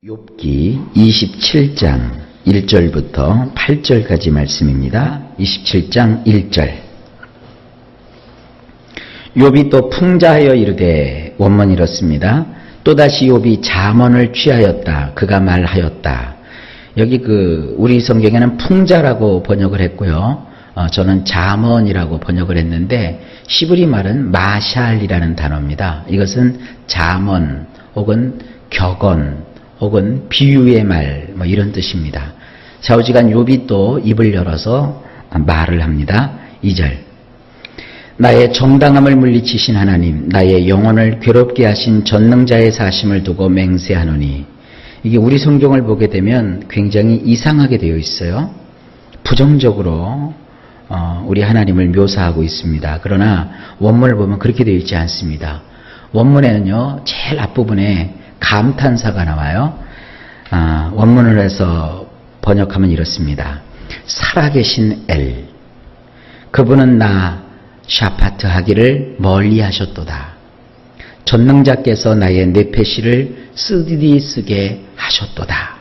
욥기 27장 1절부터 8절까지 말씀입니다. 27장 1절. 욥이 또 풍자하여 이르되, 원문이 이렇습니다. 또다시 욥이 잠언을 취하였다. 그가 말하였다. 여기 우리 성경에는 풍자라고 번역을 했고요. 저는 잠언이라고 번역을 했는데, 시브리 말은 마샬이라는 단어입니다. 이것은 잠언 혹은 격언 혹은 비유의 말, 이런 뜻입니다. 좌우지간 욥이 또 입을 열어서 말을 합니다. 2절. 나의 정당함을 물리치신 하나님, 나의 영혼을 괴롭게 하신 전능자의 사심을 두고 맹세하노니. 이게 우리 성경을 보게 되면 굉장히 이상하게 되어 있어요. 부정적으로 우리 하나님을 묘사하고 있습니다. 그러나 원문을 보면 그렇게 되어 있지 않습니다. 원문에는요, 제일 앞부분에 감탄사가 나와요. 원문을 해서 번역하면 이렇습니다. 살아계신 엘, 그분은 나 샤파트 하기를 멀리 하셨도다. 전능자께서 나의 뇌폐시를 쓰디디 쓰게 하셨도다.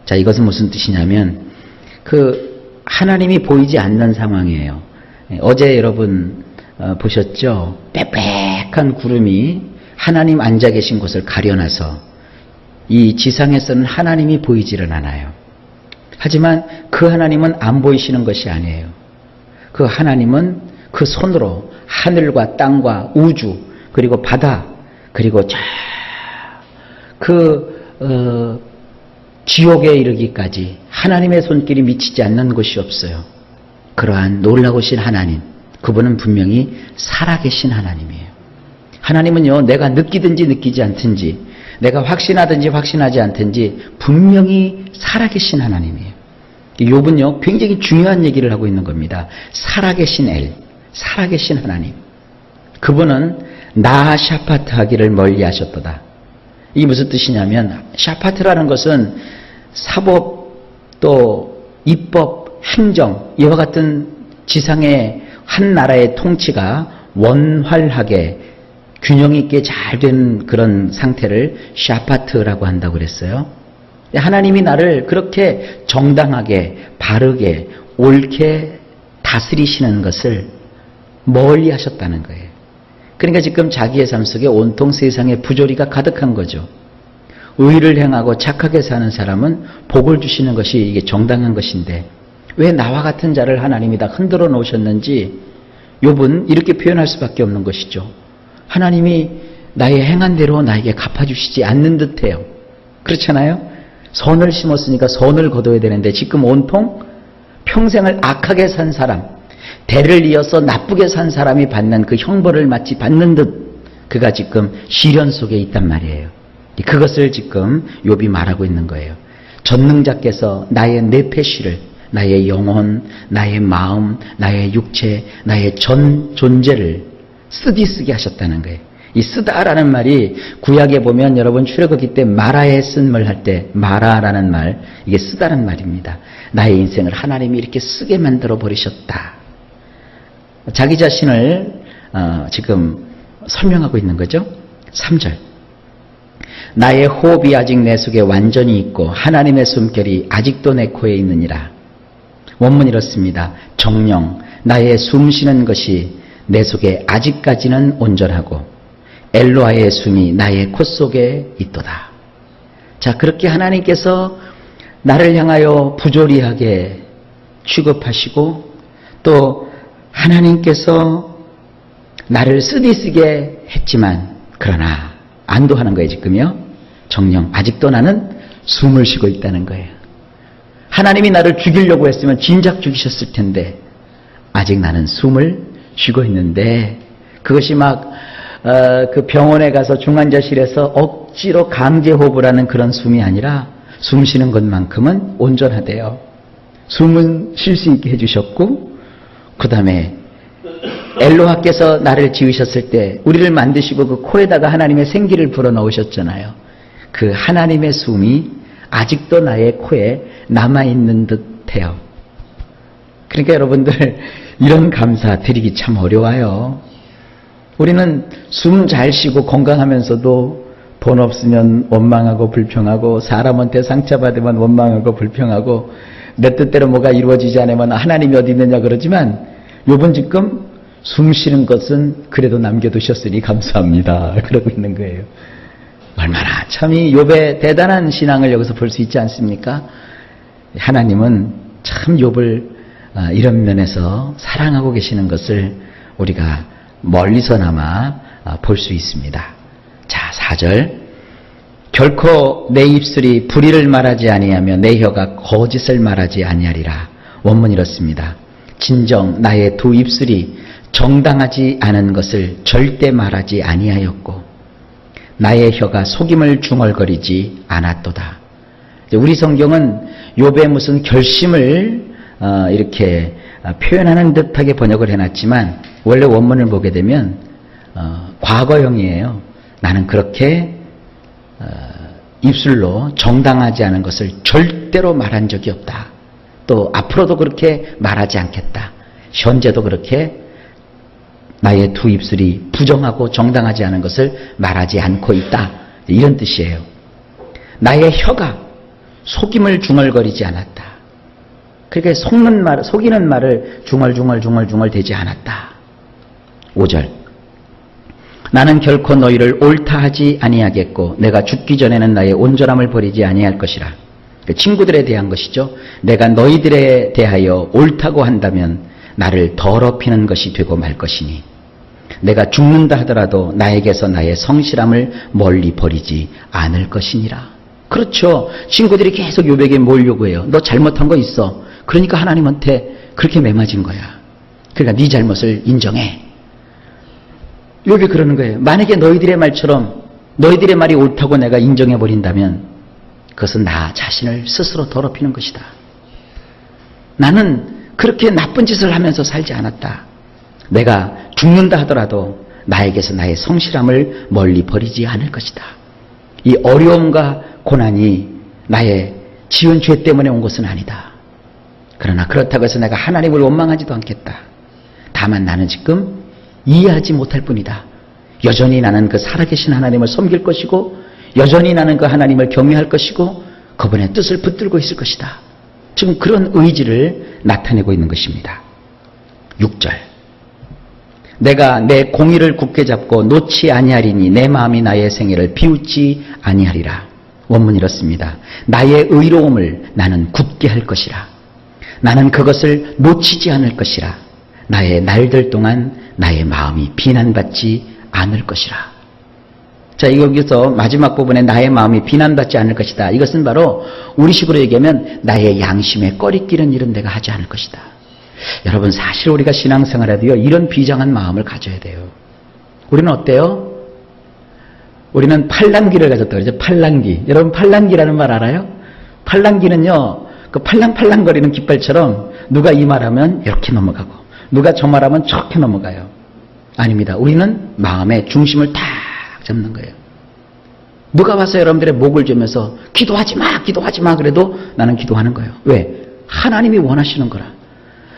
자, 이것은 무슨 뜻이냐면 하나님이 보이지 않는 상황이에요. 어제 여러분 보셨죠? 빽빽한 구름이 하나님 앉아 계신 곳을 가려놔서 이 지상에서는 하나님이 보이지를 않아요. 하지만 그 하나님은 안 보이시는 것이 아니에요. 그 하나님은 그 손으로 하늘과 땅과 우주 그리고 바다 그리고 지옥에 이르기까지 하나님의 손길이 미치지 않는 곳이 없어요. 그러한 놀라우신 하나님, 그분은 분명히 살아계신 하나님이에요. 하나님은요, 내가 느끼든지 느끼지 않든지, 내가 확신하든지 확신하지 않든지 분명히 살아계신 하나님이에요. 욥은요, 굉장히 중요한 얘기를 하고 있는 겁니다. 살아계신 엘, 살아계신 하나님. 그분은 나 샤파트 하기를 멀리 하셨도다. 이게 무슨 뜻이냐면, 샤파트라는 것은 사법, 또 입법, 행정, 이와 같은 지상의 한 나라의 통치가 원활하게 균형 있게 잘 된 그런 상태를 샤파트라고 한다고 그랬어요. 하나님이 나를 그렇게 정당하게, 바르게, 옳게 다스리시는 것을 멀리 하셨다는 거예요. 그러니까 지금 자기의 삶 속에 온통 세상에 부조리가 가득한 거죠. 의를 행하고 착하게 사는 사람은 복을 주시는 것이 이게 정당한 것인데, 왜 나와 같은 자를 하나님이 다 흔들어 놓으셨는지 욥은 이렇게 표현할 수밖에 없는 것이죠. 하나님이 나의 행한 대로 나에게 갚아주시지 않는 듯해요. 그렇잖아요? 선을 심었으니까 선을 거둬야 되는데 지금 온통 평생을 악하게 산 사람, 대를 이어서 나쁘게 산 사람이 받는 그 형벌을 마치 받는 듯 그가 지금 시련 속에 있단 말이에요. 그것을 지금 욥이 말하고 있는 거예요. 전능자께서 나의 뇌폐시를, 나의 영혼, 나의 마음, 나의 육체, 나의 전 존재를 쓰디쓰게 하셨다는 거예요. 이 쓰다라는 말이 구약에 보면 여러분 출애굽기 때 마라의 쓴 말 할 때 마라라는 말, 이게 쓰다라는 말입니다. 나의 인생을 하나님이 이렇게 쓰게 만들어 버리셨다. 자기 자신을 지금 설명하고 있는 거죠. 3절. 나의 호흡이 아직 내 속에 완전히 있고 하나님의 숨결이 아직도 내 코에 있느니라. 원문이 이렇습니다. 정령 나의 숨쉬는 것이 내 속에 아직까지는 온전하고 엘로아의 숨이 나의 코 속에 있도다. 자, 그렇게 하나님께서 나를 향하여 부조리하게 취급하시고 또 하나님께서 나를 쓰디쓰게 했지만 그러나 안도하는 거예요. 지금요. 정령 아직도 나는 숨을 쉬고 있다는 거예요. 하나님이 나를 죽이려고 했으면 진작 죽이셨을 텐데 아직 나는 숨을 쉬고 있는데, 그것이 그 병원에 가서 중환자실에서 억지로 강제 호흡을 하는 그런 숨이 아니라 숨 쉬는 것만큼은 온전하대요. 숨은 쉴 수 있게 해주셨고, 그 다음에 엘로하께서 나를 지으셨을 때 우리를 만드시고 그 코에다가 하나님의 생기를 불어넣으셨잖아요. 그 하나님의 숨이 아직도 나의 코에 남아있는 듯해요. 그러니까 여러분들 이런 감사 드리기 참 어려워요. 우리는 숨 잘 쉬고 건강하면서도 돈 없으면 원망하고 불평하고, 사람한테 상처받으면 원망하고 불평하고, 내 뜻대로 뭐가 이루어지지 않으면 하나님이 어디 있느냐 그러지만, 욥은 지금 숨 쉬는 것은 그래도 남겨두셨으니 감사합니다 그러고 있는 거예요. 얼마나 참 이 욥의 대단한 신앙을 여기서 볼 수 있지 않습니까? 하나님은 참 욥을 이런 면에서 사랑하고 계시는 것을 우리가 멀리서나마 볼 수 있습니다. 자, 4절. 결코 내 입술이 불의를 말하지 아니하며 내 혀가 거짓을 말하지 아니하리라. 원문이 이렇습니다. 진정 나의 두 입술이 정당하지 않은 것을 절대 말하지 아니하였고 나의 혀가 속임을 중얼거리지 않았도다. 우리 성경은 욥의 무슨 결심을 이렇게 표현하는 듯하게 번역을 해놨지만 원래 원문을 보게 되면 과거형이에요. 나는 그렇게 입술로 정당하지 않은 것을 절대로 말한 적이 없다. 또 앞으로도 그렇게 말하지 않겠다. 현재도 그렇게 나의 두 입술이 부정하고 정당하지 않은 것을 말하지 않고 있다. 이런 뜻이에요. 나의 혀가 속임을 중얼거리지 않았다. 그러니까 속이는 말을 중얼중얼 대지 않았다. 5절. 나는 결코 너희를 옳다 하지 아니하겠고 내가 죽기 전에는 나의 온전함을 버리지 아니할 것이라. 친구들에 대한 것이죠. 내가 너희들에 대하여 옳다고 한다면 나를 더럽히는 것이 되고 말 것이니 내가 죽는다 하더라도 나에게서 나의 성실함을 멀리 버리지 않을 것이니라. 그렇죠. 친구들이 계속 욥에게 뭘 요구해요? 너 잘못한 거 있어. 그러니까 하나님한테 그렇게 매맞은 거야. 그러니까 네 잘못을 인정해. 욥이 그러는 거예요. 만약에 너희들의 말처럼 너희들의 말이 옳다고 내가 인정해버린다면 그것은 나 자신을 스스로 더럽히는 것이다. 나는 그렇게 나쁜 짓을 하면서 살지 않았다. 내가 죽는다 하더라도 나에게서 나의 성실함을 멀리 버리지 않을 것이다. 이 어려움과 고난이 나의 지은 죄 때문에 온 것은 아니다. 그러나 그렇다고 해서 내가 하나님을 원망하지도 않겠다. 다만 나는 지금 이해하지 못할 뿐이다. 여전히 나는 그 살아계신 하나님을 섬길 것이고 여전히 나는 그 하나님을 경외할 것이고 그분의 뜻을 붙들고 있을 것이다. 지금 그런 의지를 나타내고 있는 것입니다. 6절. 내가 내 공의를 굳게 잡고 놓지 아니하리니 내 마음이 나의 생애를 비웃지 아니하리라. 원문 이렇습니다. 나의 의로움을 나는 굳게 할 것이라. 나는 그것을 놓치지 않을 것이라. 나의 날들 동안 나의 마음이 비난받지 않을 것이라. 자, 여기서 마지막 부분에 나의 마음이 비난받지 않을 것이다. 이것은 바로 우리식으로 얘기하면 나의 양심에 꺼리끼는 일은 내가 하지 않을 것이다. 여러분, 사실 우리가 신앙생활에도요, 이런 비장한 마음을 가져야 돼요. 우리는 어때요? 우리는 팔랑귀를 가졌다 그러죠. 팔랑귀. 여러분, 팔랑귀라는 말 알아요? 팔랑귀는요, 그 팔랑팔랑거리는 깃발처럼 누가 이 말하면 이렇게 넘어가고 누가 저 말하면 저렇게 넘어가요. 아닙니다. 우리는 마음의 중심을 딱 잡는 거예요. 누가 와서 여러분들의 목을 조면서 기도하지 마 그래도 나는 기도하는 거예요. 왜? 하나님이 원하시는 거라.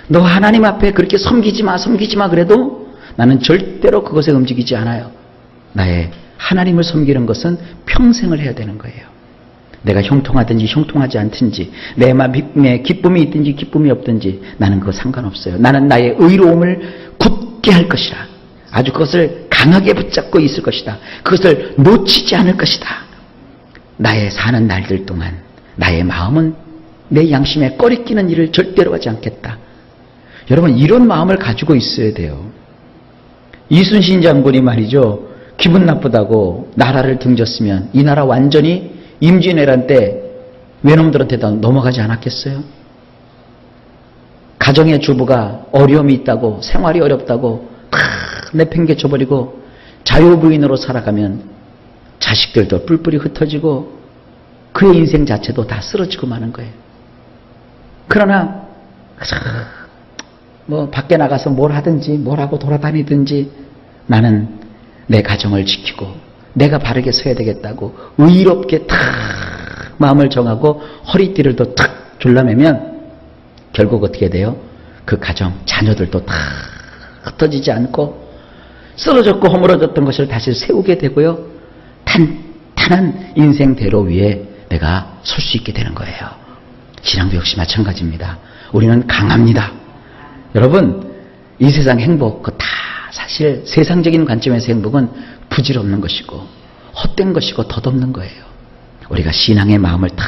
너 하나님 앞에 그렇게 섬기지 마 그래도 나는 절대로 그것에 움직이지 않아요. 나의 하나님을 섬기는 것은 평생을 해야 되는 거예요. 내가 형통하든지 형통하지 않든지 내 마음에 기쁨이 있든지 기쁨이 없든지 나는 그거 상관없어요. 나는 나의 의로움을 굳게 할 것이라. 아주 그것을 강하게 붙잡고 있을 것이다. 그것을 놓치지 않을 것이다. 나의 사는 날들 동안 나의 마음은 내 양심에 꺼리끼는 일을 절대로 하지 않겠다. 여러분, 이런 마음을 가지고 있어야 돼요. 이순신 장군이 말이죠, 기분 나쁘다고 나라를 등졌으면 이 나라 완전히 임진왜란 때 외놈들한테 다 넘어가지 않았겠어요? 가정의 주부가 어려움이 있다고, 생활이 어렵다고 다 내팽개쳐버리고 자유부인으로 살아가면 자식들도 뿔뿔이 흩어지고 그의 인생 자체도 다 쓰러지고 마는 거예요. 그러나 뭐 밖에 나가서 뭘 하든지 뭘 하고 돌아다니든지 나는 내 가정을 지키고 내가 바르게 서야 되겠다고 의롭게 탁 마음을 정하고 허리띠를 또 탁 졸라매면 결국 어떻게 돼요? 그 가정, 자녀들도 다 흩어지지 않고 쓰러졌고 허물어졌던 것을 다시 세우게 되고요. 탄탄한 인생 대로 위에 내가 설 수 있게 되는 거예요. 신앙도 역시 마찬가지입니다. 우리는 강합니다. 여러분, 이 세상 행복, 다 사실 세상적인 관점에서 행복은 부질없는 것이고 헛된 것이고 덧없는 거예요. 우리가 신앙의 마음을 다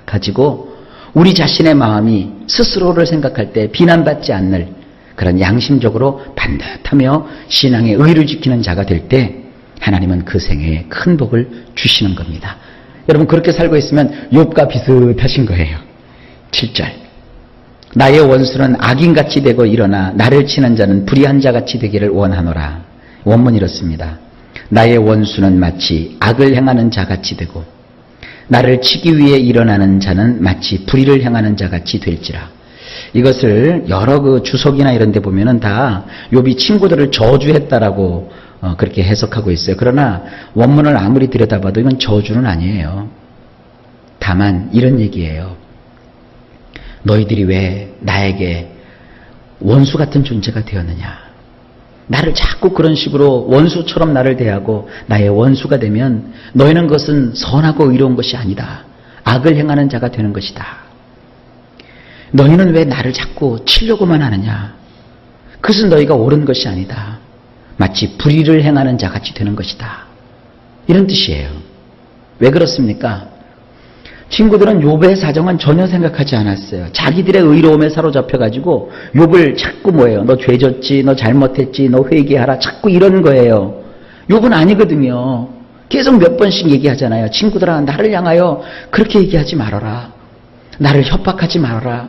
가지고 우리 자신의 마음이 스스로를 생각할 때 비난받지 않을 그런 양심적으로 반듯하며 신앙의 의를 지키는 자가 될 때 하나님은 그 생애에 큰 복을 주시는 겁니다. 여러분, 그렇게 살고 있으면 욥과 비슷하신 거예요. 7절. 나의 원수는 악인같이 되고 일어나 나를 치는 자는 불의한 자같이 되기를 원하노라. 원문이 이렇습니다. 나의 원수는 마치 악을 행하는 자같이 되고 나를 치기 위해 일어나는 자는 마치 불의를 행하는 자같이 될지라. 이것을 여러 그 주석이나 이런 데 보면은 다 욥이 친구들을 저주했다라고 그렇게 해석하고 있어요. 그러나 원문을 아무리 들여다봐도 이건 저주는 아니에요. 다만 이런 얘기예요. 너희들이 왜 나에게 원수 같은 존재가 되었느냐. 나를 자꾸 그런 식으로 원수처럼 나를 대하고 나의 원수가 되면 너희는 그것은 선하고 의로운 것이 아니다. 악을 행하는 자가 되는 것이다. 너희는 왜 나를 자꾸 치려고만 하느냐. 그것은 너희가 옳은 것이 아니다. 마치 불의를 행하는 자같이 되는 것이다. 이런 뜻이에요. 왜 그렇습니까? 친구들은 욥의 사정은 전혀 생각하지 않았어요. 자기들의 의로움에 사로잡혀가지고 욥을 자꾸 뭐예요? 너 죄졌지, 너 잘못했지, 너 회개하라. 자꾸 이런 거예요. 욥은 아니거든요. 계속 몇 번씩 얘기하잖아요. 친구들아, 나를 향하여 그렇게 얘기하지 말아라. 나를 협박하지 말아라.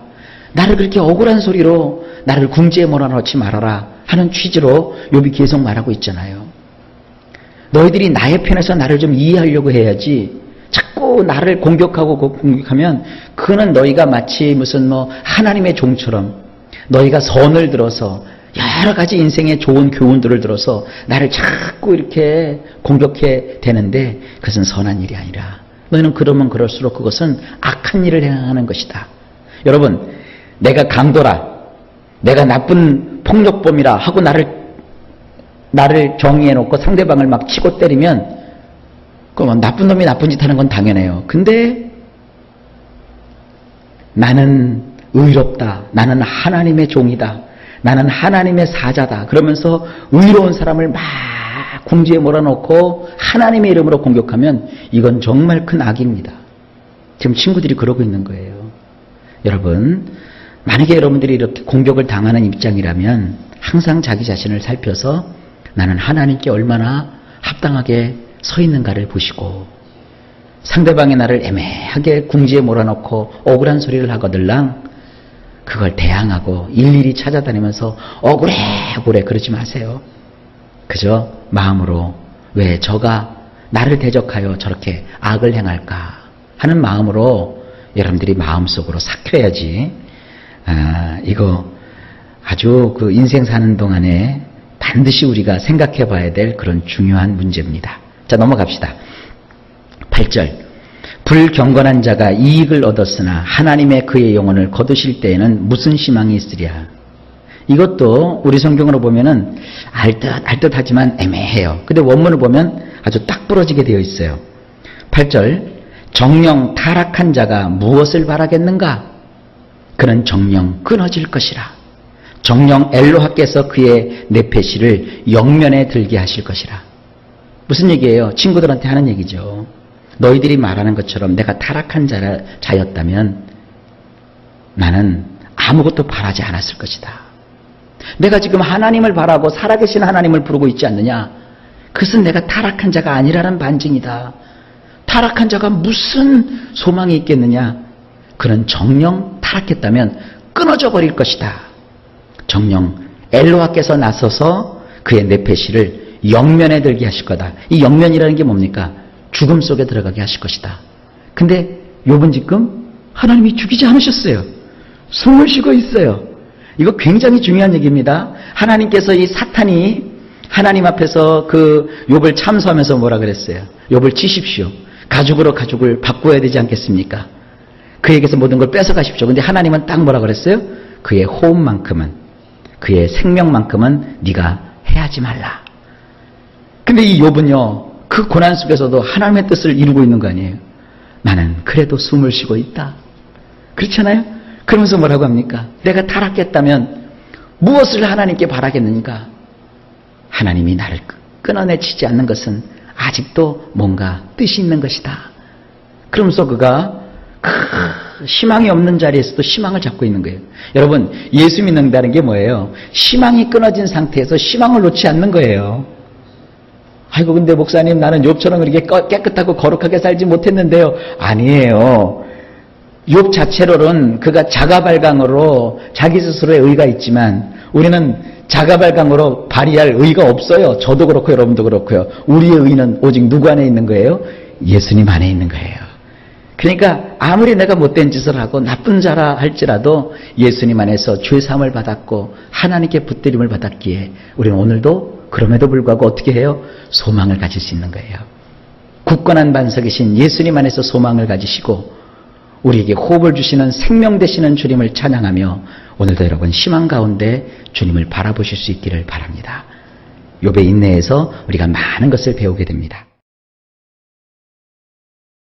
나를 그렇게 억울한 소리로 나를 궁지에 몰아넣지 말아라 하는 취지로 욥이 계속 말하고 있잖아요. 너희들이 나의 편에서 나를 좀 이해하려고 해야지 자꾸 나를 공격하고 공격하면 그거는 너희가 마치 무슨 하나님의 종처럼 너희가 선을 들어서 여러 가지 인생의 좋은 교훈들을 들어서 나를 자꾸 이렇게 공격해 대는데 그것은 선한 일이 아니라 너희는 그러면 그럴수록 그것은 악한 일을 행하는 것이다. 여러분, 내가 강도라, 내가 나쁜 폭력범이라 하고 나를 정의해 놓고 상대방을 막 치고 때리면 그럼 나쁜 놈이 나쁜 짓 하는 건 당연해요. 근데 나는 의롭다. 나는 하나님의 종이다. 나는 하나님의 사자다. 그러면서 의로운 사람을 막 궁지에 몰아넣고 하나님의 이름으로 공격하면 이건 정말 큰 악입니다. 지금 친구들이 그러고 있는 거예요. 여러분, 만약에 여러분들이 이렇게 공격을 당하는 입장이라면 항상 자기 자신을 살펴서 나는 하나님께 얼마나 합당하게 서 있는가를 보시고 상대방의 나를 애매하게 궁지에 몰아넣고 억울한 소리를 하거들랑 그걸 대항하고 일일이 찾아다니면서 억울해 그러지 마세요. 그저 마음으로 왜 저가 나를 대적하여 저렇게 악을 행할까 하는 마음으로 여러분들이 마음속으로 삭혀야지. 이거 아주 그 인생 사는 동안에 반드시 우리가 생각해 봐야 될 그런 중요한 문제입니다. 자, 넘어갑시다. 8절. 불경건한 자가 이익을 얻었으나 하나님의 그의 영혼을 거두실 때에는 무슨 희망이 있으랴. 이것도 우리 성경으로 보면은 알듯하지만 애매해요. 근데 원문을 보면 아주 딱 부러지게 되어 있어요. 8절. 정령 타락한 자가 무엇을 바라겠는가? 그는 정령 끊어질 것이라. 정령 엘로하께서 그의 네페시를 영면에 들게 하실 것이라. 무슨 얘기예요? 친구들한테 하는 얘기죠. 너희들이 말하는 것처럼 내가 타락한 자였다면 나는 아무것도 바라지 않았을 것이다. 내가 지금 하나님을 바라고 살아계신 하나님을 부르고 있지 않느냐? 그것은 내가 타락한 자가 아니라는 반증이다. 타락한 자가 무슨 소망이 있겠느냐? 그는 정령 타락했다면 끊어져 버릴 것이다. 정령 엘로하께서 나서서 그의 네페시를 영면에 들게 하실 거다. 이 영면이라는 게 뭡니까? 죽음 속에 들어가게 하실 것이다. 근데 욥은 지금 하나님이 죽이지 않으셨어요. 숨을 쉬고 있어요. 이거 굉장히 중요한 얘기입니다. 하나님께서 이 사탄이 하나님 앞에서 그 욥을 참소하면서 뭐라 그랬어요? 욥을 치십시오. 가죽으로 가죽을 바꾸어야 되지 않겠습니까? 그에게서 모든 걸 뺏어가십시오. 근데 하나님은 딱 뭐라 그랬어요? 그의 호흡만큼은, 그의 생명만큼은 네가 해하지 말라. 근데 이 욥은요, 그 고난 속에서도 하나님의 뜻을 이루고 있는 거 아니에요? 나는 그래도 숨을 쉬고 있다. 그렇잖아요? 그러면서 뭐라고 합니까? 내가 타락했다면 무엇을 하나님께 바라겠는가? 하나님이 나를 끊어내치지 않는 것은 아직도 뭔가 뜻이 있는 것이다. 그러면서 그가 희망이 없는 자리에서도 희망을 잡고 있는 거예요. 여러분, 예수 믿는다는 게 뭐예요? 희망이 끊어진 상태에서 희망을 놓지 않는 거예요. 아이고, 근데 목사님, 나는 욥처럼 그렇게 깨끗하고 거룩하게 살지 못했는데요. 아니에요. 욥 자체로는 그가 자가발광으로 자기 스스로의 의가 있지만 우리는 자가발광으로 발휘할 의가 없어요. 저도 그렇고 여러분도 그렇고요. 우리의 의는 오직 누구 안에 있는 거예요? 예수님 안에 있는 거예요. 그러니까 아무리 내가 못된 짓을 하고 나쁜 자라 할지라도 예수님 안에서 죄사함을 받았고 하나님께 붙들림을 받았기에 우리는 오늘도 그럼에도 불구하고 어떻게 해요? 소망을 가질 수 있는 거예요. 굳건한 반석이신 예수님 안에서 소망을 가지시고 우리에게 호흡을 주시는 생명 되시는 주님을 찬양하며 오늘도 여러분 희망 가운데 주님을 바라보실 수 있기를 바랍니다. 욥의 인내에서 우리가 많은 것을 배우게 됩니다.